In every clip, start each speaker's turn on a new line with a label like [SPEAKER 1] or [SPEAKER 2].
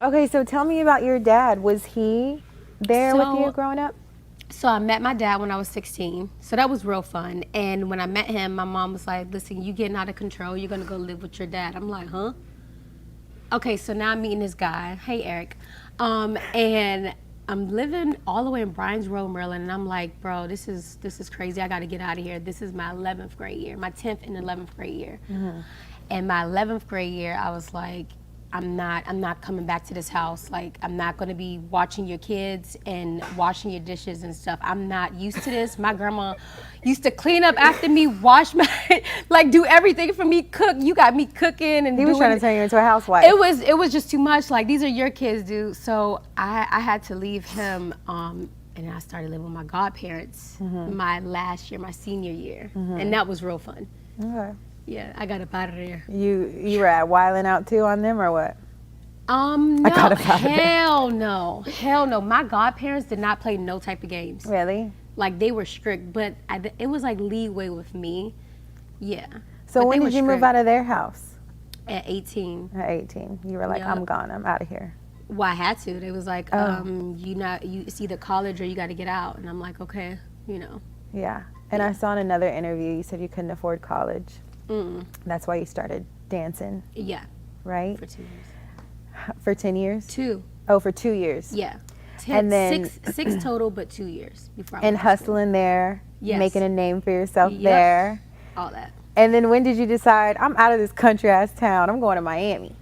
[SPEAKER 1] Okay, so tell me about your dad. Was he there with you growing up?
[SPEAKER 2] So I met my dad when I was 16. So that was real fun. And when I met him, my mom was like, listen, you getting out of control. You're going to go live with your dad. I'm like, huh? Okay, so now I'm meeting this guy. Hey, Eric. And I'm living all the way in Bryan's Road, Maryland. And I'm like, bro, this is crazy. I got to get out of here. This is my 11th grade year, my 10th and 11th grade year. Mm-hmm. And my 11th grade year, I was like, I'm not coming back to this house. Like, I'm not going to be watching your kids and washing your dishes and stuff. I'm not used to this. My grandma used to clean up after me, wash my, like, do everything for me, cook. You got me cooking and
[SPEAKER 1] He was trying to turn you into a housewife.
[SPEAKER 2] It was just too much. Like, these are your kids, dude. So I had to leave him, and I started living with my godparents my last year, my senior year. And that was real fun.
[SPEAKER 1] Okay.
[SPEAKER 2] Yeah, I got up out of there.
[SPEAKER 1] You were at wilding out too on them or what?
[SPEAKER 2] No, hell no. My godparents did not play no type of games.
[SPEAKER 1] Really?
[SPEAKER 2] Like, they were strict, but it was like leeway with me. Yeah.
[SPEAKER 1] So when did you move out of their house?
[SPEAKER 2] At 18.
[SPEAKER 1] At 18. You were like, I'm gone. I'm out of here.
[SPEAKER 2] Well, I had to. They was like, it's either college or you got to get out. And I'm like, okay, you know.
[SPEAKER 1] Yeah. And I saw in another interview, you said you couldn't afford college. That's why you started dancing.
[SPEAKER 2] Yeah.
[SPEAKER 1] Right?
[SPEAKER 2] For 2 years.
[SPEAKER 1] For 10 years?
[SPEAKER 2] 2.
[SPEAKER 1] Oh, for 2 years.
[SPEAKER 2] Yeah.
[SPEAKER 1] And then
[SPEAKER 2] six total, but 2 years before.
[SPEAKER 1] And hustling there, making a name for yourself there.
[SPEAKER 2] All that.
[SPEAKER 1] And then when did you decide, I'm out of this country ass town, I'm going to Miami?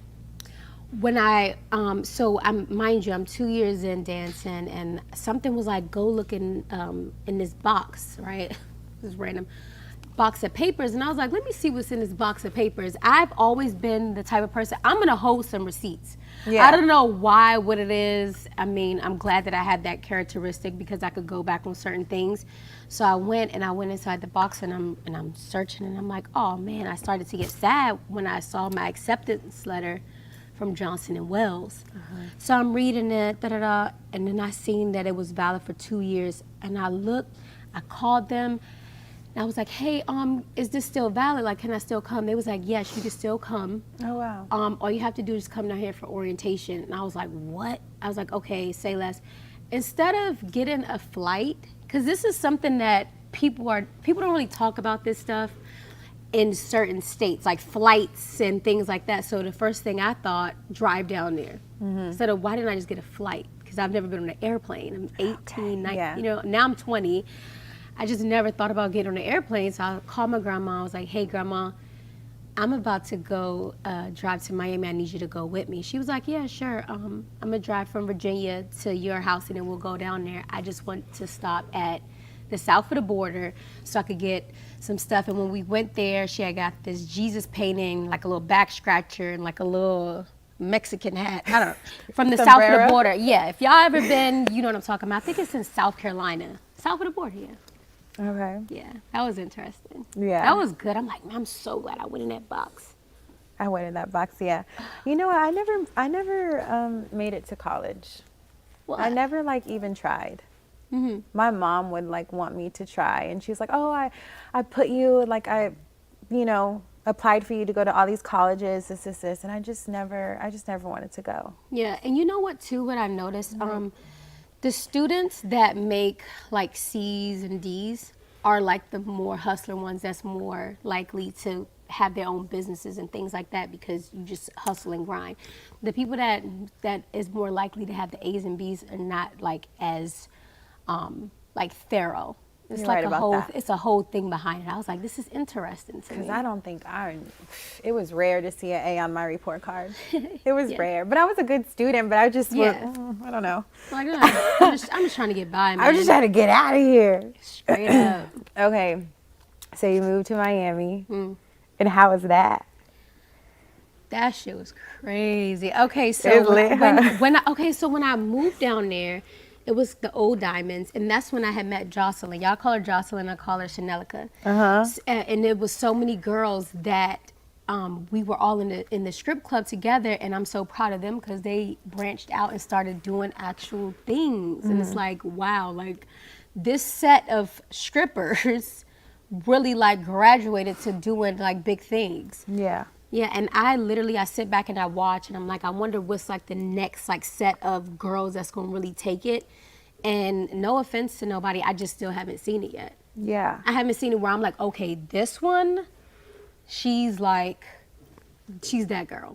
[SPEAKER 2] When mind you, I'm 2 years in dancing, and something was like, go look in this box, right? This random box of papers, and I was like, let me see what's in this box of papers. I've always been the type of person, I'm gonna hold some receipts. Yeah. I don't know what it is. I mean, I'm glad that I had that characteristic because I could go back on certain things. So I went inside the box and I'm searching, and I'm like, oh man, I started to get sad when I saw my acceptance letter from Johnson & Wales. So I'm reading it, and then I seen that it was valid for 2 years, and I called them. I was like, hey, is this still valid? Like, can I still come? They was like, yes, you can still come.
[SPEAKER 1] Oh, wow.
[SPEAKER 2] All you have to do is come down here for orientation. And I was like, what? I was like, okay, say less. Instead of getting a flight, because this is something that people don't really talk about this stuff in certain states, like flights and things like that. So the first thing I thought, drive down there. Instead of, why didn't I just get a flight? Because I've never been on an airplane. I'm 18, 19, now I'm 20. I just never thought about getting on an airplane, so I called my grandma. I was like, hey, Grandma, I'm about to go drive to Miami. I need you to go with me. She was like, yeah, sure. I'm going to drive from Virginia to your house, and then we'll go down there. I just want to stop at the south of the border so I could get some stuff. And when we went there, she had got this Jesus painting, like a little back scratcher and like a little Mexican hat. I don't know. From the south of the border. Yeah, if y'all ever been, you know what I'm talking about. I think it's in South Carolina. South of the border, yeah.
[SPEAKER 1] Okay.
[SPEAKER 2] Yeah, that was interesting.
[SPEAKER 1] Yeah.
[SPEAKER 2] That was good. I'm like, man, I'm so glad I went in that box.
[SPEAKER 1] I went in that box, yeah. You know what? I never made it to college. What? I never even tried. My mom would want me to try, and she's like, oh, I put you, applied for you to go to all these colleges, this, and I just never wanted to go.
[SPEAKER 2] Yeah, and you know what too, what I noticed? The students that make C's and D's are the more hustler ones that's more likely to have their own businesses and things like that because you just hustle and grind. The people that is more likely to have the A's and B's are not as thorough. It's
[SPEAKER 1] You're right about that.
[SPEAKER 2] It's a whole thing behind it. I was like, this is interesting to me.
[SPEAKER 1] Because I don't think it was rare to see an A on my report card. It was rare. But I was a good student, but I just I don't know.
[SPEAKER 2] Like, I'm just trying to get by, man.
[SPEAKER 1] I was just trying to get out of here.
[SPEAKER 2] Straight up.
[SPEAKER 1] Okay. So you moved to Miami. And how was that?
[SPEAKER 2] That shit was crazy. Okay, so when I moved down there, it was the old Diamonds, and that's when I had met Jocelyn. Y'all call her Jocelyn, I call her Chanelica. And there was so many girls that we were all in the strip club together, and I'm so proud of them because they branched out and started doing actual things. And it's like, wow, this set of strippers really graduated to doing big things.
[SPEAKER 1] Yeah.
[SPEAKER 2] Yeah, and I sit back and I watch, and I'm like, I wonder what's like the next like set of girls that's gonna really take it. And no offense to nobody, I just still haven't seen it yet.
[SPEAKER 1] Yeah.
[SPEAKER 2] I haven't seen it where I'm like, okay, this one, she's that girl.